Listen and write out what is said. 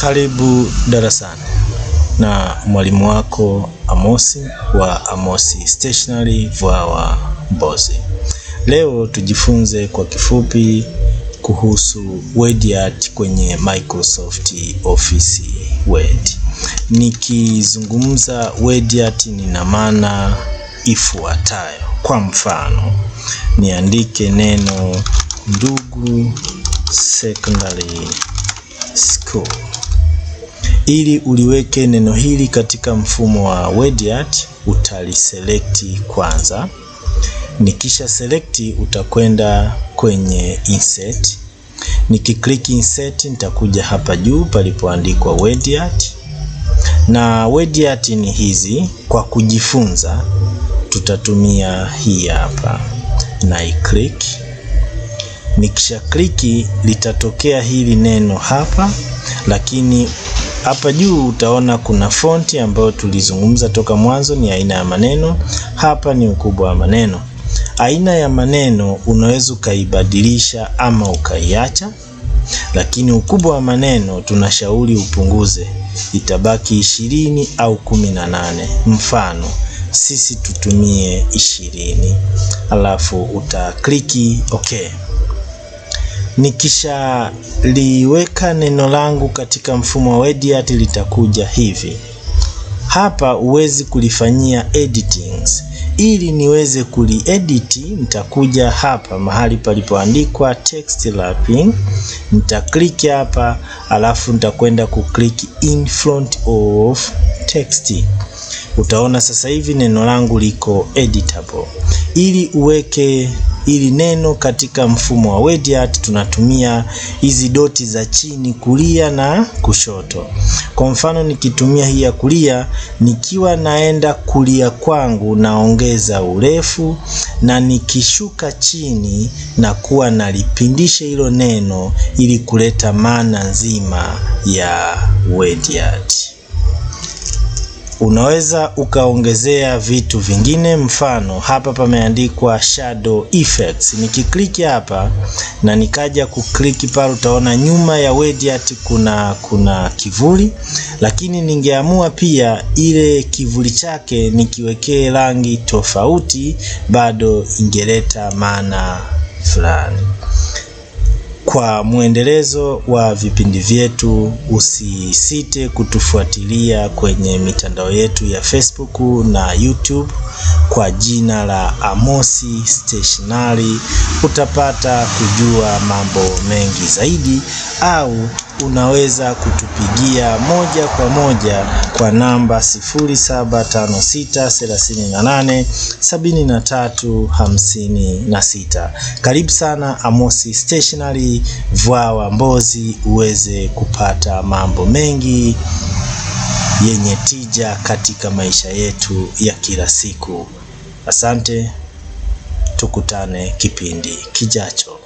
Karibu darasani na mwalimu wako Amosi wa Amosi Stationery Vwawa Mbozi. Leo tujifunze kwa kifupi kuhusu word art kwenye Microsoft Office Word. Nikizungumza word art nina maana ifuatayo. Kwa mfano, niandike neno Ndugu Secondary School. Ili uliweke neno hili katika mfumo wa word art, utaliselekti kwanza. Nikisha select utakwenda kwenye insert. Nikiklik insert nitakuja hapa juu palipoandikwa word art. Na word art ni hizi, kwa kujifunza tutatumia hii hapa. Na i-click. Nikisha kliki litatokea hili neno hapa, lakini hapa juu utaona kuna fonti ambayo tulizungumza toka mwanzo, ni aina ya maneno. Hapa ni ukubwa wa maneno. Aina ya maneno unaweza ukaibadilisha ama ukaiacha, lakini ukubwa wa maneno tunashauri upunguze, itabaki 20 au 18. Mfano, sisi tutumie 20. Alafu utakliki okay. Nikisha liweka neno langu katika mfumo wa word art litakuja hivi. Hapa uwezi kulifanyia editings. Ili niweze kuliedit nitakuja hapa mahali palipoandikwa text wrapping. Nitaklik hapa, alafu nitakwenda kuklik in front of text. Utaona sasa hivi neno langu liko editable. Ili uweke ili neno katika mfumo wa word art tunatumia hizi doti za chini, kulia na kushoto. Kwa mfano nikitumia hii ya kulia, nikiwa naenda kulia kwangu naongeza urefu, na nikishuka chini na kuwa nalipindisha hilo neno ili kuleta maana nzima ya word art. Unaweza ukaongezea vitu vingine. Mfano, hapa pameandikwa shadow effects. Nikikliki hapa na nikaja kukliki pale, utaona nyuma ya word art kuna kivuli, lakini ningeamua pia ile kivuli chake nikiwekee rangi tofauti, bado ingeleta maana fulani. Kwa muendelezo wa vipindi vyetu, usisite kutufuatilia kwenye mitandao yetu ya Facebook na YouTube kwa jina la Amosi Stationery. Utapata kujua mambo mengi zaidi, au unaweza kutupigia moja kwa moja kwa namba 0756387356. Karibu sana Amosi Stationery Vwawa Mbozi, uweze kupata mambo mengi yenye tija katika maisha yetu ya kila siku. Asante, tukutane kipindi kijacho.